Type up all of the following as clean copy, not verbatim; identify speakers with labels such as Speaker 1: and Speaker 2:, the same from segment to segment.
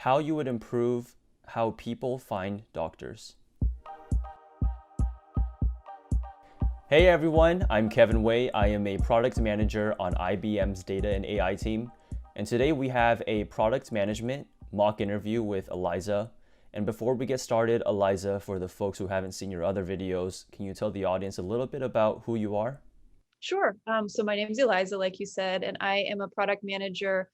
Speaker 1: how you would improve how people find doctors. Hey everyone, I'm Kevin Wei. I am a product manager on IBM's data and AI team. And today we have a product management mock interview with Eliza. And before we get started, Eliza, for the folks who haven't seen your other videos, can you tell the audience a little bit about who you are?
Speaker 2: Sure. So my name is Eliza, like you said, and I am a product manager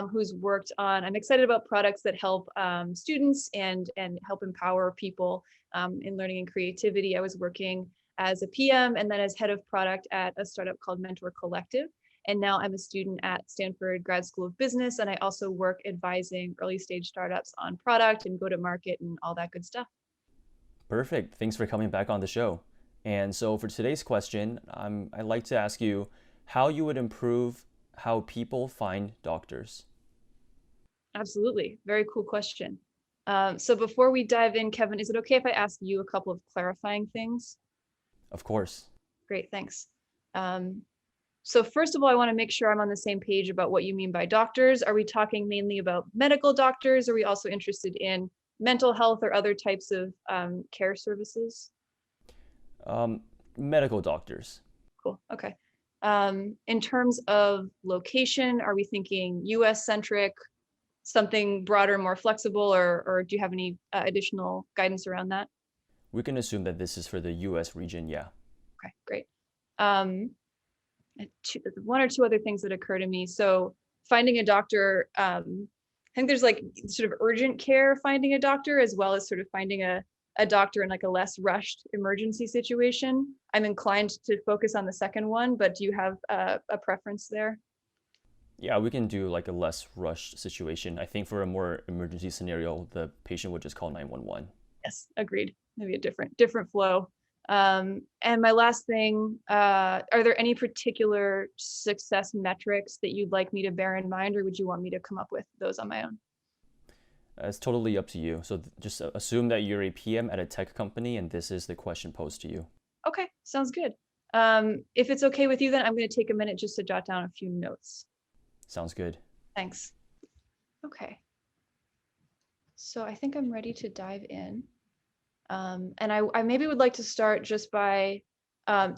Speaker 2: who's worked on, I'm excited about products that help students and help empower people in learning and creativity. I was working as a PM and then as head of product at a startup called Mentor Collective. And now I'm a student at Stanford Grad School of Business. And I also work advising early stage startups on product and go to market and all that good stuff.
Speaker 1: Perfect. Thanks for coming back on the show. And so for today's question, I'd like to ask you how you would improve how people find doctors.
Speaker 2: Absolutely. Very cool question. So before we dive in, Kevin, is it okay if I ask you a couple of clarifying things?
Speaker 1: Of course.
Speaker 2: Great, thanks. So first of all, I want to make sure I'm on the same page about what you mean by doctors. Are we talking mainly about medical doctors? Are we also interested in mental health or other types of care services?
Speaker 1: Medical doctors.
Speaker 2: Cool, okay. In terms of location, are we thinking US centric, something broader, more flexible, or do you have any additional guidance around that?
Speaker 1: We can assume that this is for the US region, yeah.
Speaker 2: Okay, great. Um, one or two other things that occur to me. So finding a doctor, I think there's like sort of urgent care finding a doctor as well as sort of finding a doctor in like a less rushed emergency situation. I'm inclined to focus on the second one, but do you have a preference there?
Speaker 1: Yeah, we can do like a less rushed situation. I think for a more emergency scenario, the patient would just call 911.
Speaker 2: Yes, agreed. Maybe a different flow. And my last thing, are there any particular success metrics that you'd like me to bear in mind, or would you want me to come up with those on my own?
Speaker 1: It's totally up to you. So just assume that you're a PM at a tech company and this is the question posed to you.
Speaker 2: Okay, sounds good. If it's okay with you, then I'm going to take a minute just to jot down a few notes.
Speaker 1: Sounds good.
Speaker 2: Thanks. Okay. So I think I'm ready to dive in. And I maybe would like to start just by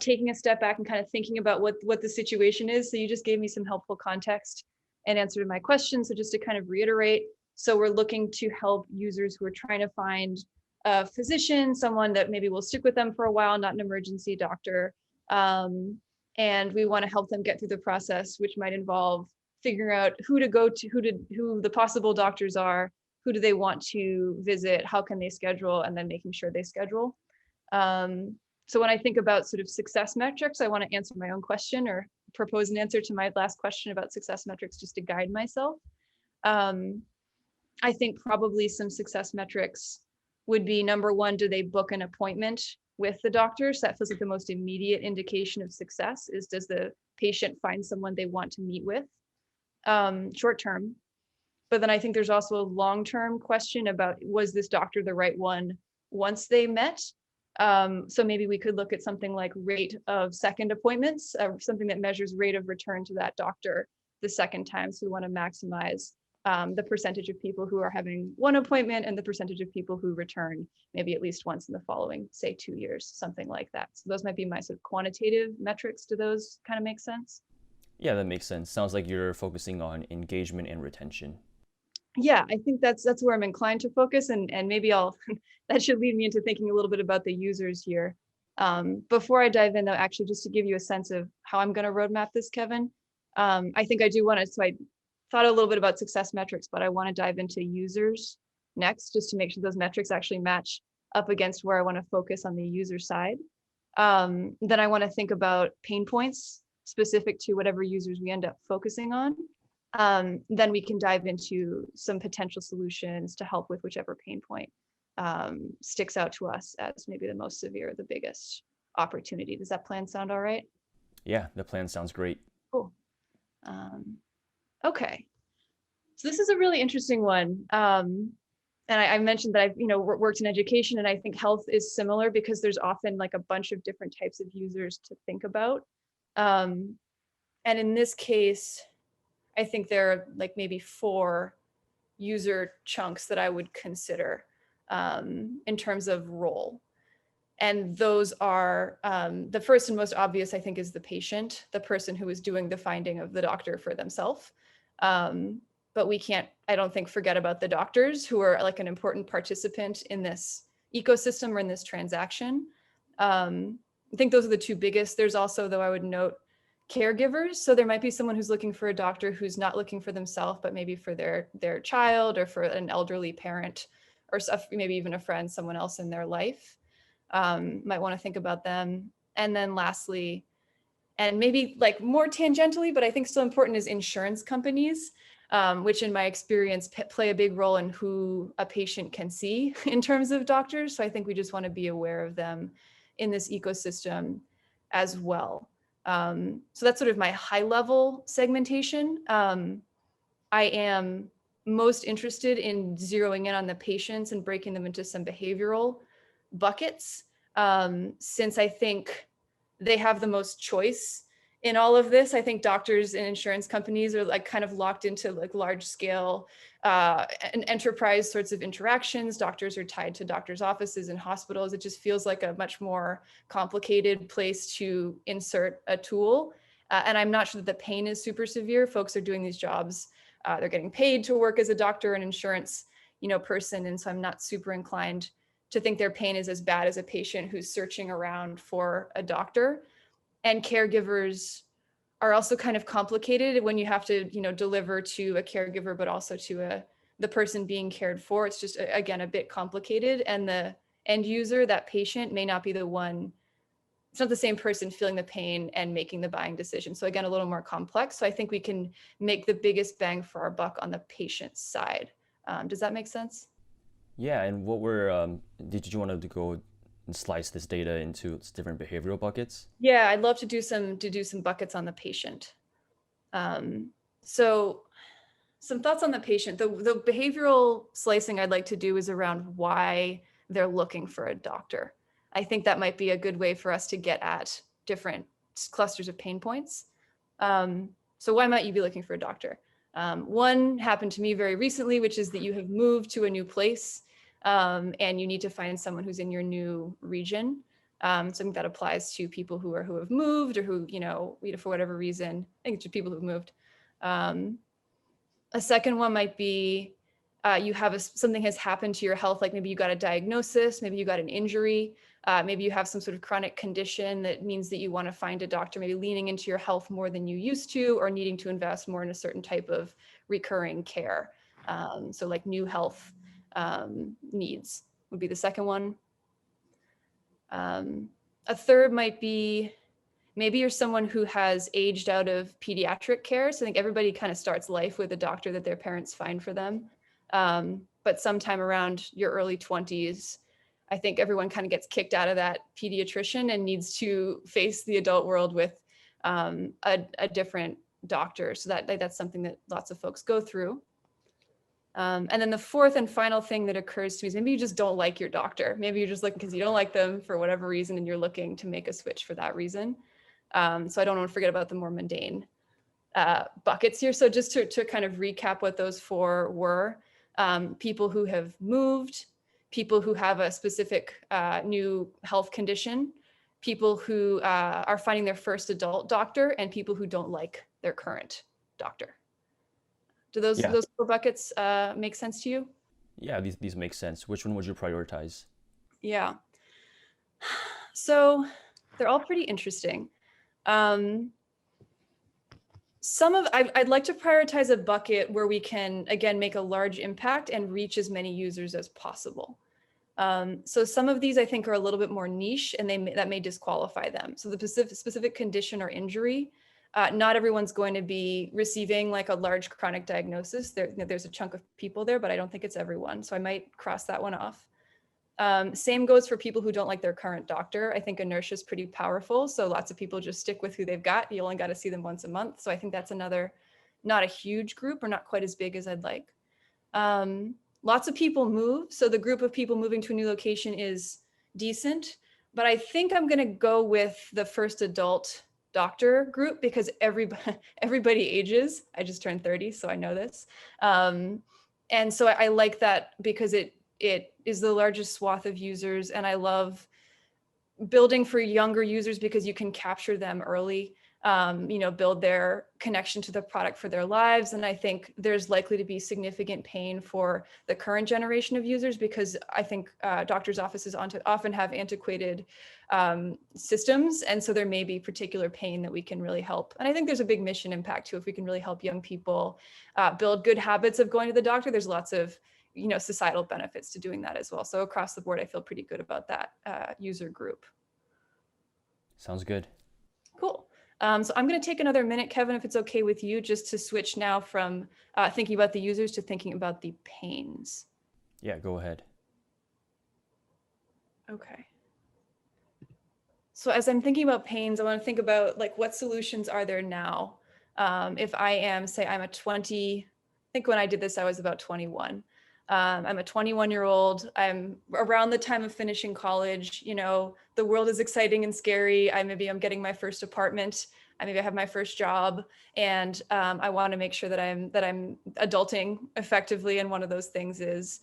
Speaker 2: taking a step back and kind of thinking about what the situation is. So you just gave me some helpful context and answer to my question. So just to kind of reiterate, so we're looking to help users who are trying to find a physician, someone that maybe will stick with them for a while, not an emergency doctor. And we want to help them get through the process, which might involve figuring out who to go to, who the possible doctors are, who do they want to visit, how can they schedule, and then making sure they schedule. So when I think about sort of success metrics, I want to answer my own question or propose an answer to my last question about success metrics just to guide myself. I think probably some success metrics would be number one, do they book an appointment with the doctor? So that feels like the most immediate indication of success is, does the patient find someone they want to meet with short term? But then I think there's also a long-term question about, was this doctor the right one once they met? So maybe we could look at something like rate of second appointments, something that measures rate of return to that doctor the second time. So we want to maximize the percentage of people who are having one appointment and the percentage of people who return maybe at least once in the following, say, 2 years, something like that. So those might be my sort of quantitative metrics. Do those kind of make sense?
Speaker 1: Yeah, that makes sense. Sounds like you're focusing on engagement and retention.
Speaker 2: Yeah, I think that's where I'm inclined to focus, and maybe I'll that should lead me into thinking a little bit about the users here. Before I dive in, though, actually, just to give you a sense of how I'm going to roadmap this, Kevin, I think I do want to. So I thought a little bit about success metrics, but I want to dive into users next, just to make sure those metrics actually match up against where I want to focus on the user side. Then I want to think about pain points specific to whatever users we end up focusing on. Then we can dive into some potential solutions to help with whichever pain point sticks out to us as maybe the most severe, the biggest opportunity. Does that plan sound all right?
Speaker 1: Yeah, the plan sounds great.
Speaker 2: Cool. Okay. So this is a really interesting one. And I mentioned that I've worked in education, and I think health is similar because there's often like a bunch of different types of users to think about. And in this case, I think there are like maybe four user chunks that I would consider in terms of role. And those are the first and most obvious, I think, is the patient, the person who is doing the finding of the doctor for themselves. But we can't, I don't think, forget about the doctors who are like an important participant in this ecosystem or in this transaction. I think those are the two biggest. There's also, though, I would note caregivers. So there might be someone who's looking for a doctor who's not looking for themselves, but maybe for their child or for an elderly parent or maybe even a friend, someone else in their life. Might want to think about them. And then lastly, and maybe like more tangentially, but I think still important, is insurance companies, which in my experience play a big role in who a patient can see in terms of doctors. So I think we just want to be aware of them in this ecosystem as well. So that's sort of my high level segmentation. I am most interested in zeroing in on the patients and breaking them into some behavioral buckets, since I think they have the most choice in all of this. I think doctors and insurance companies are like kind of locked into like large scale and enterprise sorts of interactions. Doctors are tied to doctors' offices and hospitals. It just feels like a much more complicated place to insert a tool. And I'm not sure that the pain is super severe. Folks are doing these jobs. They're getting paid to work as a doctor and insurance, person. And so I'm not super inclined to think their pain is as bad as a patient who's searching around for a doctor. And caregivers are also kind of complicated when you have to, deliver to a caregiver, but also to the person being cared for. It's just, again, a bit complicated. And the end user, that patient, may not be the one. It's not the same person feeling the pain and making the buying decision. So again, a little more complex. So I think we can make the biggest bang for our buck on the patient side. Does that make sense?
Speaker 1: Yeah, and did you want to go and slice this data into different behavioral buckets?
Speaker 2: Yeah, I'd love to do some buckets on the patient. So some thoughts on the patient. The behavioral slicing I'd like to do is around why they're looking for a doctor. I think that might be a good way for us to get at different clusters of pain points. So why might you be looking for a doctor? One happened to me very recently, which is that you have moved to a new place and you need to find someone who's in your new region. So I think that applies to people who have moved or who, for whatever reason, I think it's to people who've moved. A second one might be you have something has happened to your health, like maybe you got a diagnosis, maybe you got an injury, maybe you have some sort of chronic condition that means that you want to find a doctor, maybe leaning into your health more than you used to, or needing to invest more in a certain type of recurring care. So like new health needs would be the second one. A third might be maybe you're someone who has aged out of pediatric care. So I think everybody kind of starts life with a doctor that their parents find for them. But sometime around your early 20s, I think everyone kind of gets kicked out of that pediatrician and needs to face the adult world with a different doctor. So that's something that lots of folks go through. And then the fourth and final thing that occurs to me is maybe you just don't like your doctor. Maybe you're just looking because you don't like them for whatever reason and you're looking to make a switch for that reason. So I don't want to forget about the more mundane buckets here. So just to kind of recap what those four were, people who have moved, people who have a specific new health condition, people who are finding their first adult doctor, and people who don't like their current doctor. Do those four buckets make sense to you?
Speaker 1: Yeah, these make sense. Which one would you prioritize?
Speaker 2: Yeah. So they're all pretty interesting. I'd like to prioritize a bucket where we can, again, make a large impact and reach as many users as possible. So some of these I think are a little bit more niche and that may disqualify them. So the specific condition or injury, not everyone's going to be receiving like a large chronic diagnosis. There's a chunk of people there, but I don't think it's everyone. So I might cross that one off. Same goes for people who don't like their current doctor. I think inertia is pretty powerful. So lots of people just stick with who they've got. You only got to see them once a month. So I think that's another, not a huge group or not quite as big as I'd like. Lots of people move. So the group of people moving to a new location is decent, but I think I'm going to go with the first adult doctor group because everybody ages. I just turned 30, so I know this. And so I like that because it is the largest swath of users, and I love building for younger users because you can capture them early, build their connection to the product for their lives. And I think there's likely to be significant pain for the current generation of users because I think doctors' offices often have antiquated systems. And so there may be particular pain that we can really help. And I think there's a big mission impact too. If we can really help young people build good habits of going to the doctor, there's lots of societal benefits to doing that as well. So across the board, I feel pretty good about that user group.
Speaker 1: Sounds good.
Speaker 2: Cool. So I'm going to take another minute, Kevin, if it's okay with you, just to switch now from thinking about the users to thinking about the pains.
Speaker 1: Yeah, go ahead.
Speaker 2: Okay. So as I'm thinking about pains, I want to think about like what solutions are there now? If I am, say I'm a 20, I think when I did this, I was about 21. I'm a 21-year-old. I'm around the time of finishing college. The world is exciting and scary. I'm getting my first apartment. I have my first job, and I want to make sure that I'm adulting effectively. And one of those things is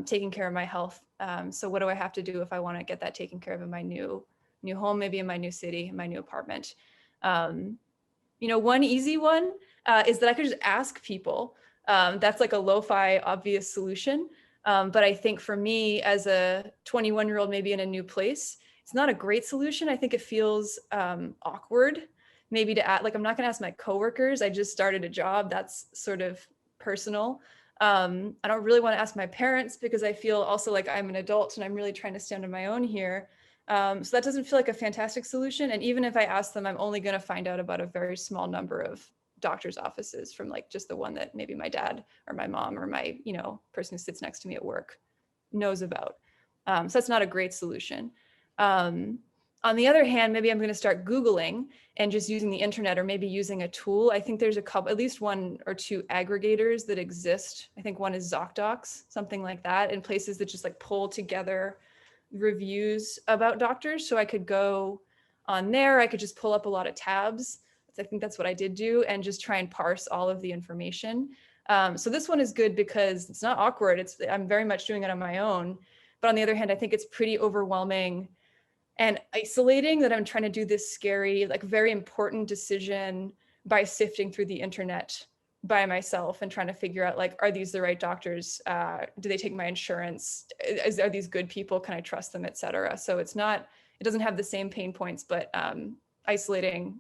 Speaker 2: taking care of my health. So what do I have to do if I want to get that taken care of in my new home, maybe in my new city, in my new apartment? One easy one is that I could just ask people. That's like a lo-fi obvious solution. But I think for me as a 21-year-old, maybe in a new place, it's not a great solution. I think it feels awkward maybe to ask, like, I'm not gonna ask my coworkers. I just started a job. That's sort of personal. I don't really want to ask my parents because I feel also like I'm an adult and I'm really trying to stand on my own here. So that doesn't feel like a fantastic solution. And even if I ask them, I'm only going to find out about a very small number of doctor's offices from like just the one that maybe my dad or my mom or my, person who sits next to me at work knows about. So that's not a great solution. On the other hand, maybe I'm going to start Googling and just using the internet or maybe using a tool. I think there's at least one or two aggregators that exist. I think one is ZocDocs, something like that, and places that just like pull together reviews about doctors. So I could go on there, I could just pull up a lot of tabs. I think that's what I did do, and just try and parse all of the information. So this one is good because it's not awkward. I'm very much doing it on my own. But on the other hand, I think it's pretty overwhelming and isolating that I'm trying to do this scary, like very important decision by sifting through the internet by myself and trying to figure out, like, are these the right doctors? Do they take my insurance? Are these good people? Can I trust them, et cetera? So it doesn't have the same pain points, but isolating,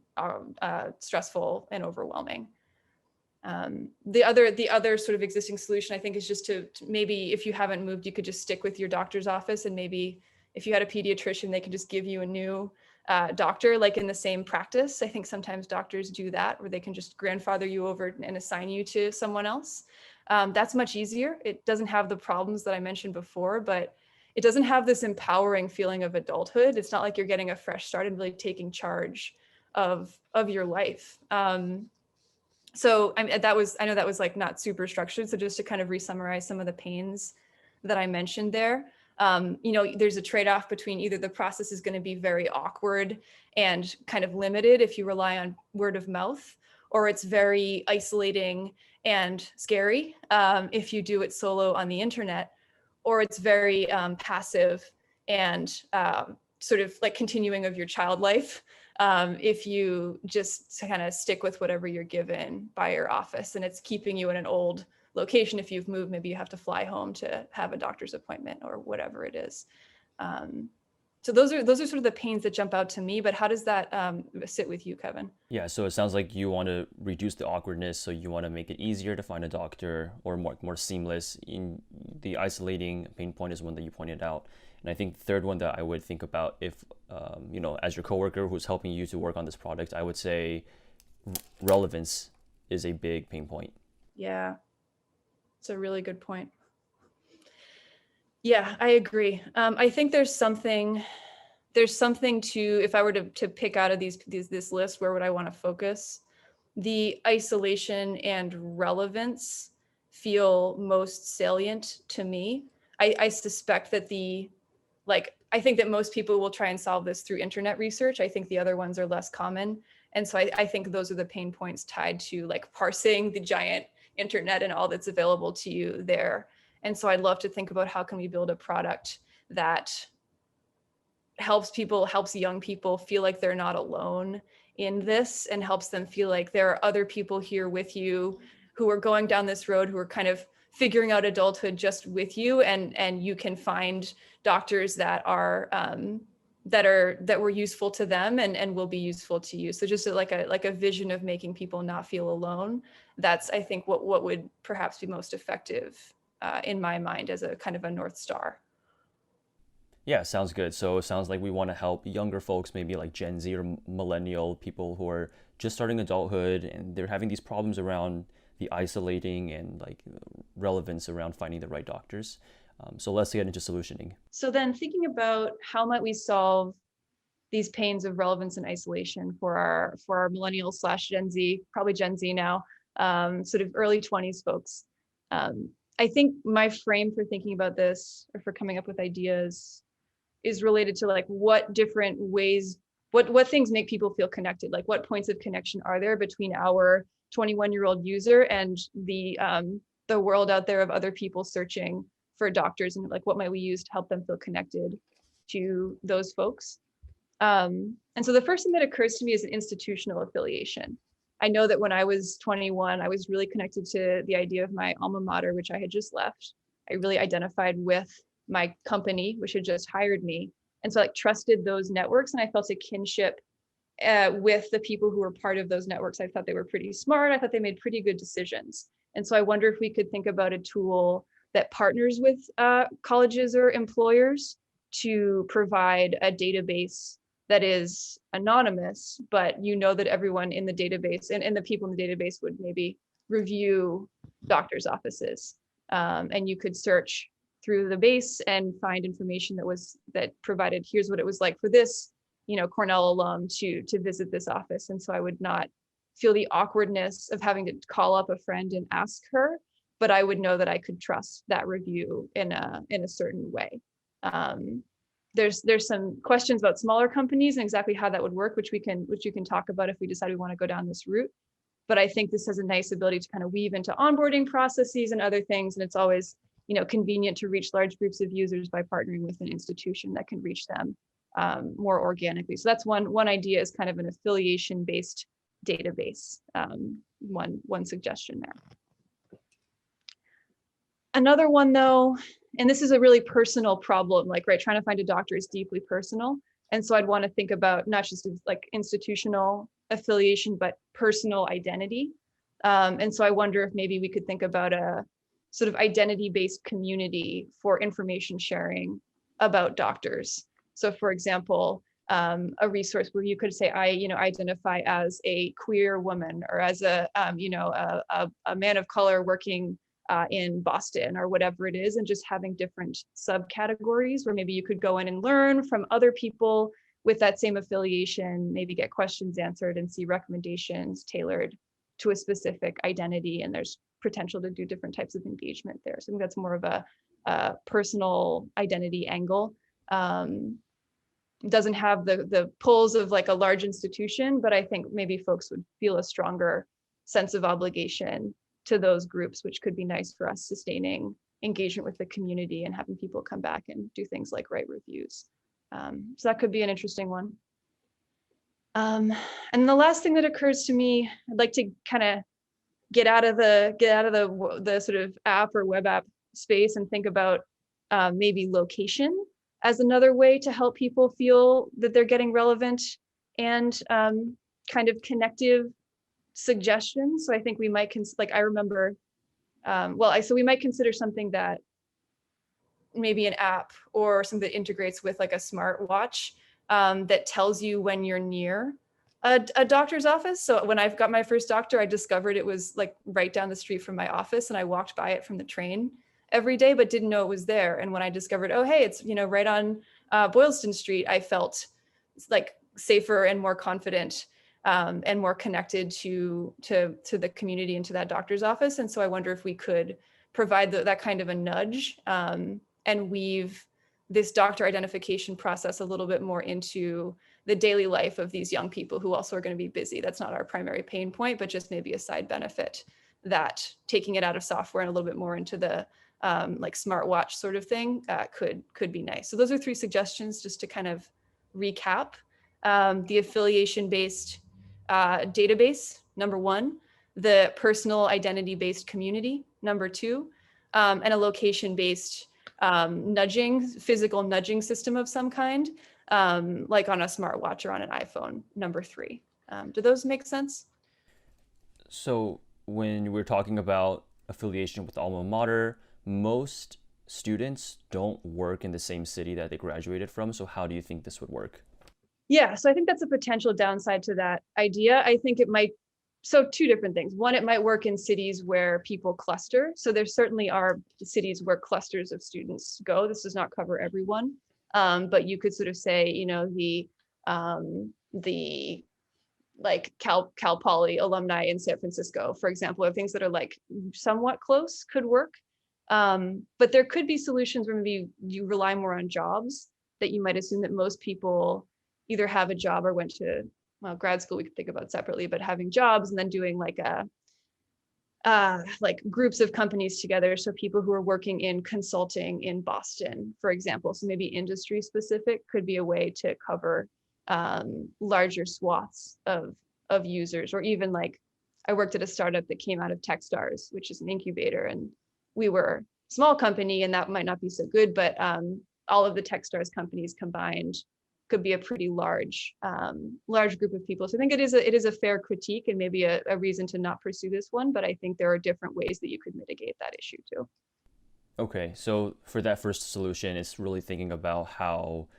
Speaker 2: stressful, and overwhelming. The other sort of existing solution, I think, is just to maybe, if you haven't moved, you could just stick with your doctor's office, and maybe if you had a pediatrician, they could just give you a new doctor, like in the same practice. I think sometimes doctors do that, where they can just grandfather you over and assign you to someone else. That's much easier. It doesn't have the problems that I mentioned before, but it doesn't have this empowering feeling of adulthood. It's not like you're getting a fresh start and really taking charge of your life. So I know that was like not super structured. So just to kind of re-summarize some of the pains that I mentioned there. There's a trade-off between either the process is going to be very awkward and kind of limited if you rely on word of mouth, or it's very isolating and scary if you do it solo on the internet, or it's very passive and sort of like continuing of your child life if you just kind of stick with whatever you're given by your office, and it's keeping you in an old location. If you've moved, maybe you have to fly home to have a doctor's appointment or whatever it is. So those are sort of the pains that jump out to me, but how does that sit with you, Kevin?
Speaker 1: Yeah, so it sounds like you want to reduce the awkwardness, so you want to make it easier to find a doctor, or more seamless. In the isolating pain point is one that you pointed out. And I think the third one that I would think about, if as your coworker who's helping you to work on this product, I would say relevance is a big pain point.
Speaker 2: Yeah. It's a really good point. Yeah, I agree. I think there's something to, if I were to pick out of this list, where would I want to focus? The isolation and relevance feel most salient to me. I suspect that I think that most people will try and solve this through internet research. I think the other ones are less common. And so I think those are the pain points tied to like parsing the giant internet and all that's available to you there. And so I'd love to think about how can we build a product that helps young people feel like they're not alone in this, and helps them feel like there are other people here with you who are going down this road, who are kind of figuring out adulthood just with you, and you can find doctors that were useful to them and will be useful to you. So just like a vision of making people not feel alone. That's, I think, what would perhaps be most effective in my mind as a kind of a North Star.
Speaker 1: Yeah, sounds good. So it sounds like we want to help younger folks, maybe like Gen Z or millennial people who are just starting adulthood and they're having these problems around the isolating and like relevance around finding the right doctors. So let's get into solutioning.
Speaker 2: So then thinking about how might we solve these pains of relevance and isolation for our millennials / Gen Z, probably Gen Z now, sort of early 20s folks. I think my frame for thinking about this, or for coming up with ideas, is related to like what different ways, what things make people feel connected, like what points of connection are there between our 21-year-old user and the world out there of other people searching for doctors, and like what might we use to help them feel connected to those folks. And so the first thing that occurs to me is an institutional affiliation. I know that when I was 21, I was really connected to the idea of my alma mater, which I had just left. I really identified with my company, which had just hired me. And so I trusted those networks, and I felt a kinship with the people who were part of those networks. I thought they were pretty smart. I thought they made pretty good decisions. And so I wonder if we could think about a tool that partners with colleges or employers to provide a database that is anonymous, but you know that everyone in the database and the people in the database would maybe review doctors' offices. And you could search through the base and find information that provided, here's what it was like for this, Cornell alum to visit this office. And so I would not feel the awkwardness of having to call up a friend and ask her, but I would know that I could trust that review in a certain way. There's some questions about smaller companies and exactly how that would work, which you can talk about if we decide we want to go down this route. But I think this has a nice ability to kind of weave into onboarding processes and other things. And it's always, convenient to reach large groups of users by partnering with an institution that can reach them more organically. So that's one idea, is kind of an affiliation-based database. One suggestion there. Another one though, and this is a really personal problem, trying to find a doctor is deeply personal. And so I'd want to think about not just like institutional affiliation, but personal identity. And so I wonder if maybe we could think about a sort of identity-based community for information sharing about doctors. So for example, a resource where you could say, I identify as a queer woman, or as a man of color working in Boston, or whatever it is, and just having different subcategories where maybe you could go in and learn from other people with that same affiliation, maybe get questions answered and see recommendations tailored to a specific identity. And there's potential to do different types of engagement there. So I think that's more of a personal identity angle. Doesn't have the pulls of like a large institution, but I think maybe folks would feel a stronger sense of obligation to those groups, which could be nice for us sustaining engagement with the community and having people come back and do things like write reviews. So that could be an interesting one. And the last thing that occurs to me, I'd like to kind of get out of the sort of app or web app space and think about maybe location as another way to help people feel that they're getting relevant and kind of connective suggestions. So I think we might I remember, so we might consider something that maybe an app or something that integrates with like a smartwatch that tells you when you're near a doctor's office. So when I've got my first doctor, I discovered it was like right down the street from my office, and I walked by it from the train every day, but didn't know it was there. And when I discovered, oh, hey, it's right on Boylston Street, I felt like safer and more confident and more connected to the community and to that doctor's office. And so I wonder if we could provide that kind of a nudge and weave this doctor identification process a little bit more into the daily life of these young people who also are going to be busy. That's not our primary pain point, but just maybe a side benefit that taking it out of software and a little bit more into the like smartwatch sort of thing could be nice. So those are 3 suggestions just to kind of recap. The affiliation-based database, number 1, the personal identity-based community, number 2, and a location-based physical nudging system of some kind, like on a smartwatch or on an iPhone, number 3. Do those make sense?
Speaker 1: So when we're talking about affiliation with alma mater, most students don't work in the same city that they graduated from. So how do you think this would work?
Speaker 2: Yeah, so I think that's a potential downside to that idea. I think it might, so 2 different things. One, it might work in cities where people cluster. So there certainly are cities where clusters of students go. This does not cover everyone, but you could sort of say, you know, the like Cal Poly alumni in San Francisco, for example, or things that are like somewhat close could work. But there could be solutions where maybe you rely more on jobs, that you might assume that most people either have a job or went to, well, grad school we could think about separately, but having jobs and then doing like like groups of companies together. So people who are working in consulting in Boston, for example, so maybe industry specific could be a way to cover larger swaths of users. Or even like, I worked at a startup that came out of Techstars, which is an incubator, and we were a small company and that might not be so good, but all of the Techstars companies combined could be a pretty large group of people. So I think it is a fair critique and maybe a reason to not pursue this one, but I think there are different ways that you could mitigate that issue too.
Speaker 1: Okay, so for that first solution, it's really thinking about how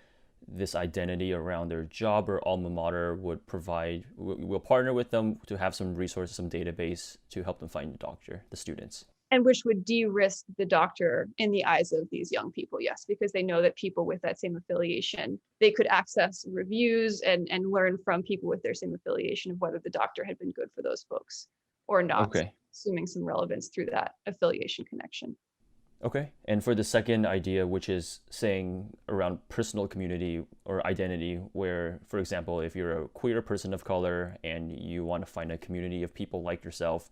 Speaker 1: this identity around their job or alma mater would provide, we'll partner with them to have some resources, some database to help them find the doctor, the students.
Speaker 2: And which would de-risk the doctor in the eyes of these young people, yes, because they know that people with that same affiliation, they could access reviews and learn from people with their same affiliation of whether the doctor had been good for those folks or not,
Speaker 1: Okay.
Speaker 2: assuming some relevance through that affiliation connection.
Speaker 1: Okay. And for the second idea, which is saying around personal community or identity, where, for example, if you're a queer person of color and you want to find a community of people like yourself,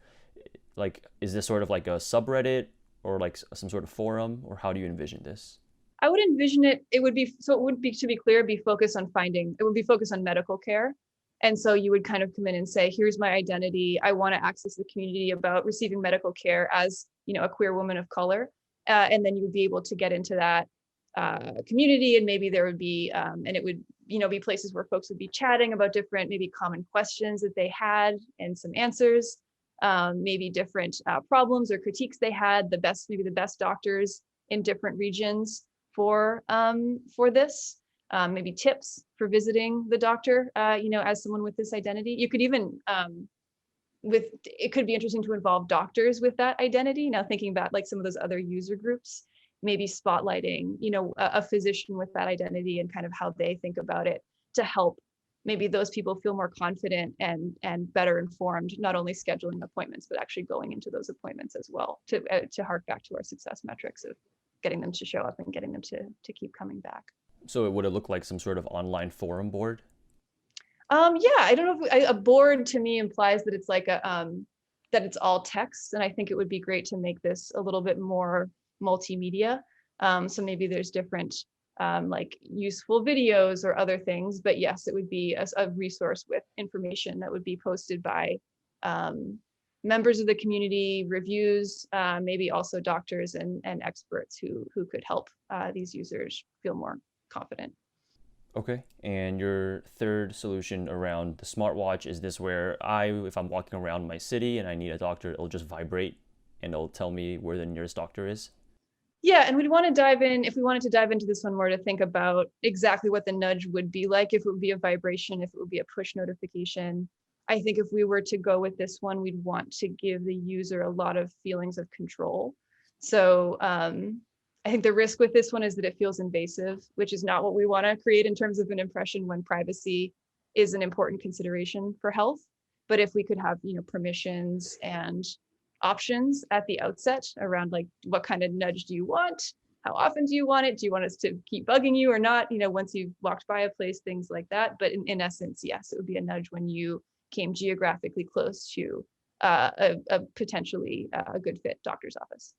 Speaker 1: like, is this sort of like a subreddit or like some sort of forum, or how do you envision this?
Speaker 2: I would envision it would be, so it would be, to be clear, be focused on it would be focused on medical care. And so you would kind of come in and say, here's my identity. I want to access the community about receiving medical care as, you know, a queer woman of color. And then you would be able to get into that community, and maybe there would be, and it would, you know, be places where folks would be chatting about different, maybe common questions that they had and some answers, maybe different problems or critiques they had, maybe the best doctors in different regions for this, maybe tips for visiting the doctor, you know, as someone with this identity. You could even, it could be interesting to involve doctors with that identity. Now thinking about like some of those other user groups, maybe spotlighting, you know, a physician with that identity and kind of how they think about it to help maybe those people feel more confident and better informed, not only scheduling appointments, but actually going into those appointments as well, to hark back to our success metrics of getting them to show up and getting them to keep coming back.
Speaker 1: So would it look like some sort of online forum board?
Speaker 2: Yeah, I don't know if a board to me implies that it's like that it's all text, and I think it would be great to make this a little bit more multimedia. So maybe there's different like useful videos or other things, but yes, it would be a resource with information that would be posted by members of the community, reviews, maybe also doctors and experts who could help these users feel more confident.
Speaker 1: Okay. And your third solution around the smartwatch, is this where if I'm walking around my city and I need a doctor, it'll just vibrate and it'll tell me where the nearest doctor is?
Speaker 2: Yeah, and we'd want to dive in, if we wanted to dive into this one more, to think about exactly what the nudge would be like, if it would be a vibration, if it would be a push notification. I think if we were to go with this one, we'd want to give the user a lot of feelings of control. So I think the risk with this one is that it feels invasive, which is not what we want to create in terms of an impression when privacy is an important consideration for health. But if we could have, you know, permissions and options at the outset around like, what kind of nudge do you want? How often do you want it? Do you want us to keep bugging you or not? You know, once you've walked by a place, things like that. But in essence, yes, it would be a nudge when you came geographically close to a potentially a good fit doctor's office.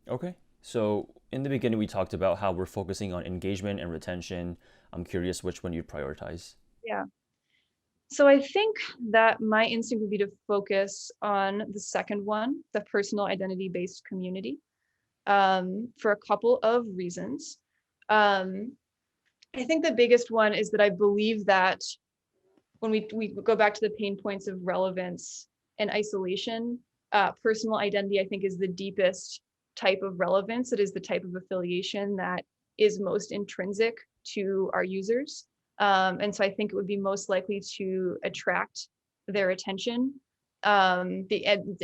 Speaker 1: Okay. So in the beginning, we talked about how we're focusing on engagement and retention. I'm curious which one you'd prioritize.
Speaker 2: Yeah. So I think that my instinct would be to focus on the second one, the personal identity-based community, for a couple of reasons. Um, I think the biggest one is that I believe that when we go back to the pain points of relevance and isolation, personal identity, I think, is the deepest type of relevance. It is the type of affiliation that is most intrinsic to our users. And so I think it would be most likely to attract their attention, and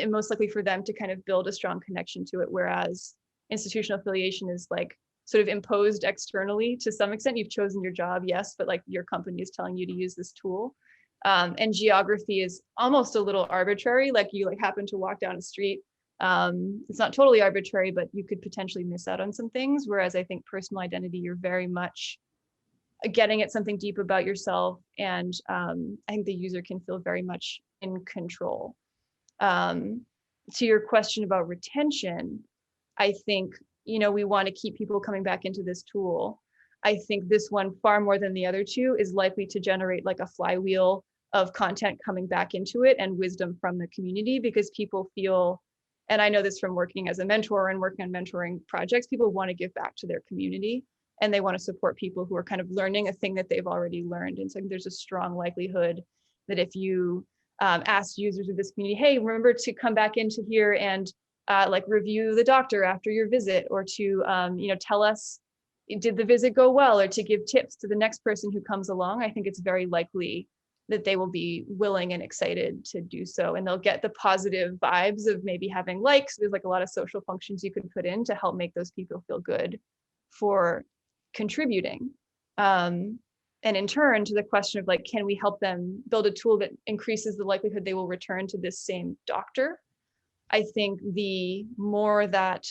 Speaker 2: most likely for them to kind of build a strong connection to it. Whereas institutional affiliation is like sort of imposed externally to some extent. You've chosen your job, yes, but like your company is telling you to use this tool. And geography is almost a little arbitrary. Like you like happen to walk down a street. It's not totally arbitrary, but you could potentially miss out on some things. Whereas I think personal identity, you're very much getting at something deep about yourself. And I think the user can feel very much in control. To your question about retention, I think, we want to keep people coming back into this tool. I think this one, far more than the other two, is likely to generate like a flywheel of content coming back into it and wisdom from the community, because people feel, and I know this from working as a mentor and working on mentoring projects, people want to give back to their community and they want to support people who are kind of learning a thing that they've already learned. And so there's a strong likelihood that if you ask users of this community, hey, remember to come back into here and like review the doctor after your visit, or to tell us, did the visit go well, or to give tips to the next person who comes along, I think it's very likely that they will be willing and excited to do so. And they'll get the positive vibes of maybe having likes. There's like a lot of social functions you can put in to help make those people feel good for contributing. And in turn, to the question of like, can we help them build a tool that increases the likelihood they will return to this same doctor? I think the more that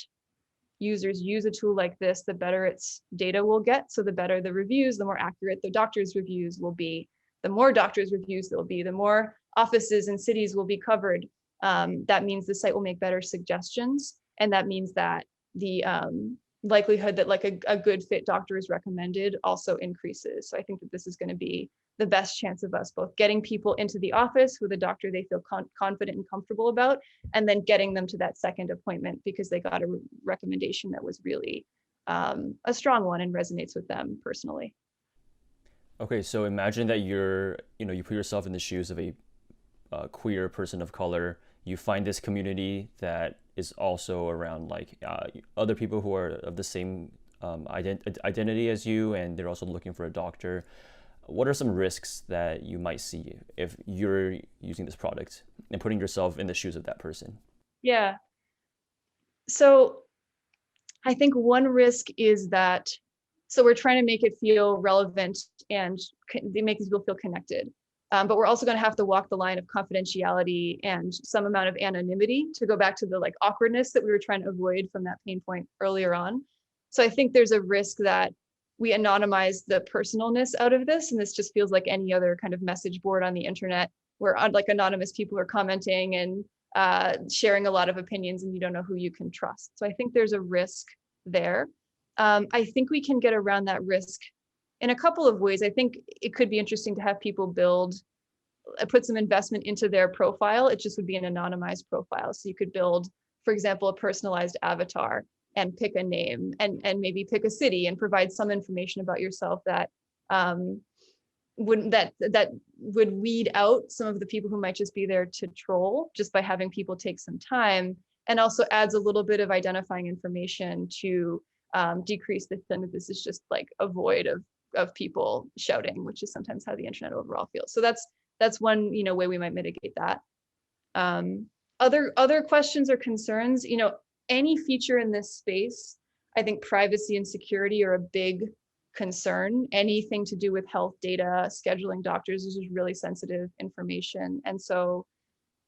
Speaker 2: users use a tool like this, the better its data will get. So the better the reviews, the more accurate the doctor's reviews will be. The more doctors' reviews there will be, the more offices and cities will be covered. That means the site will make better suggestions. And that means that the likelihood that like a good fit doctor is recommended also increases. So I think that this is going to be the best chance of us both getting people into the office with a doctor they feel confident and comfortable about, and then getting them to that second appointment because they got a recommendation that was really a strong one and resonates with them personally.
Speaker 1: Okay, so imagine that you put yourself in the shoes of a queer person of color. You find this community that is also around like other people who are of the same identity as you, and they're also looking for a doctor. What are some risks that you might see if you're using this product and putting yourself in the shoes of that person?
Speaker 2: Yeah. So I think one risk is that, so we're trying to make it feel relevant and make these people feel connected. But we're also going to have to walk the line of confidentiality and some amount of anonymity to go back to the like awkwardness that we were trying to avoid from that pain point earlier on. So I think there's a risk that we anonymize the personalness out of this. And this just feels like any other kind of message board on the internet where like anonymous people are commenting and sharing a lot of opinions and you don't know who you can trust. So I think there's a risk there. I think we can get around that risk in a couple of ways. I think it could be interesting to have people put some investment into their profile. It just would be an anonymized profile. So you could build, for example, a personalized avatar and pick a name and maybe pick a city and provide some information about yourself that would weed out some of the people who might just be there to troll, just by having people take some time, and also adds a little bit of identifying information to decrease the thing that this is just like a void of people shouting, which is sometimes how the internet overall feels. So that's one way we might mitigate that. Other questions or concerns, any feature in this space, I think privacy and security are a big concern. Anything to do with health data, scheduling doctors, is just really sensitive information. And so,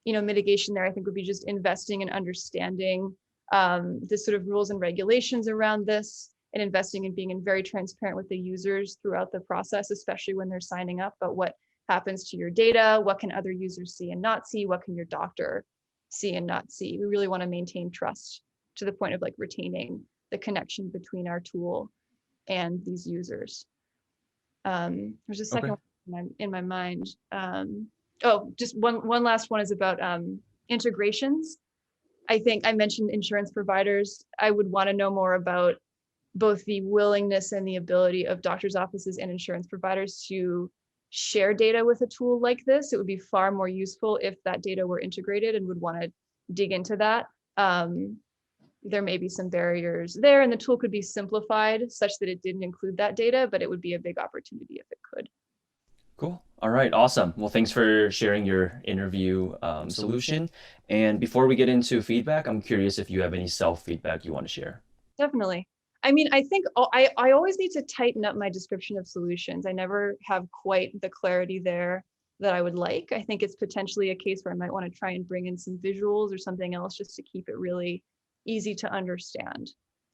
Speaker 2: mitigation there, I think, would be just investing in understanding the sort of rules and regulations around this, and investing in being very transparent with the users throughout the process, especially when they're signing up, about what happens to your data, what can other users see and not see, what can your doctor see and not see. We really want to maintain trust to the point of like retaining the connection between our tool and these users. There's a second one in my mind. Oh, just one last one is about integrations. I think I mentioned insurance providers. I would want to know more about both the willingness and the ability of doctors' offices and insurance providers to share data with a tool like this. It would be far more useful if that data were integrated, and would want to dig into that. There may be some barriers there, and the tool could be simplified such that it didn't include that data, but it would be a big opportunity if it could.
Speaker 1: Cool. All right. Awesome. Well, thanks for sharing your interview solution. And before we get into feedback, I'm curious if you have any self-feedback you want to share.
Speaker 2: Definitely. I mean, I think I always need to tighten up my description of solutions. I never have quite the clarity there that I would like. I think it's potentially a case where I might want to try and bring in some visuals or something else just to keep it really easy to understand.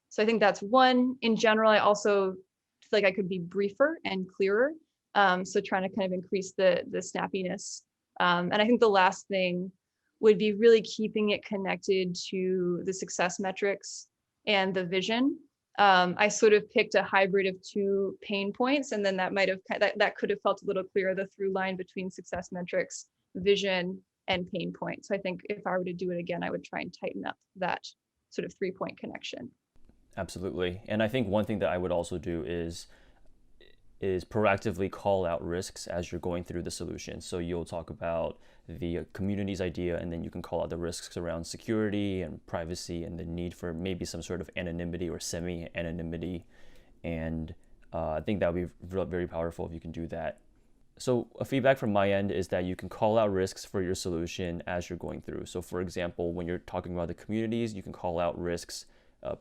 Speaker 2: So I think that's one. In general, I also feel like I could be briefer and clearer. So trying to kind of increase the snappiness. And I think the last thing would be really keeping it connected to the success metrics and the vision. I sort of picked a hybrid of two pain points, and then that could have felt a little clearer, the through line between success metrics, vision, and pain point. So I think if I were to do it again, I would try and tighten up that sort of 3-point connection.
Speaker 1: Absolutely. And I think one thing that I would also do is proactively call out risks as you're going through the solution. So you'll talk about the community's idea, and then you can call out the risks around security and privacy and the need for maybe some sort of anonymity or semi-anonymity. And I think that would be very powerful if you can do that. So a feedback from my end is that you can call out risks for your solution as you're going through. So for example, when you're talking about the communities, you can call out risks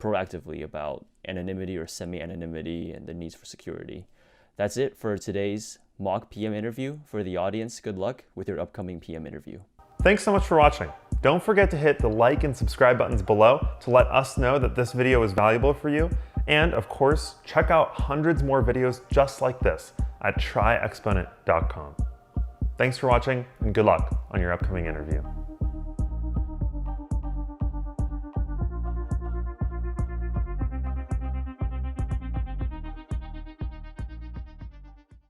Speaker 1: proactively about anonymity or semi-anonymity and the needs for security. That's it for today's mock PM interview. For the audience, good luck with your upcoming PM interview.
Speaker 3: Thanks so much for watching. Don't forget to hit the like and subscribe buttons below to let us know that this video is valuable for you. And of course, check out hundreds more videos just like this at tryexponent.com. Thanks for watching, and good luck on your upcoming interview.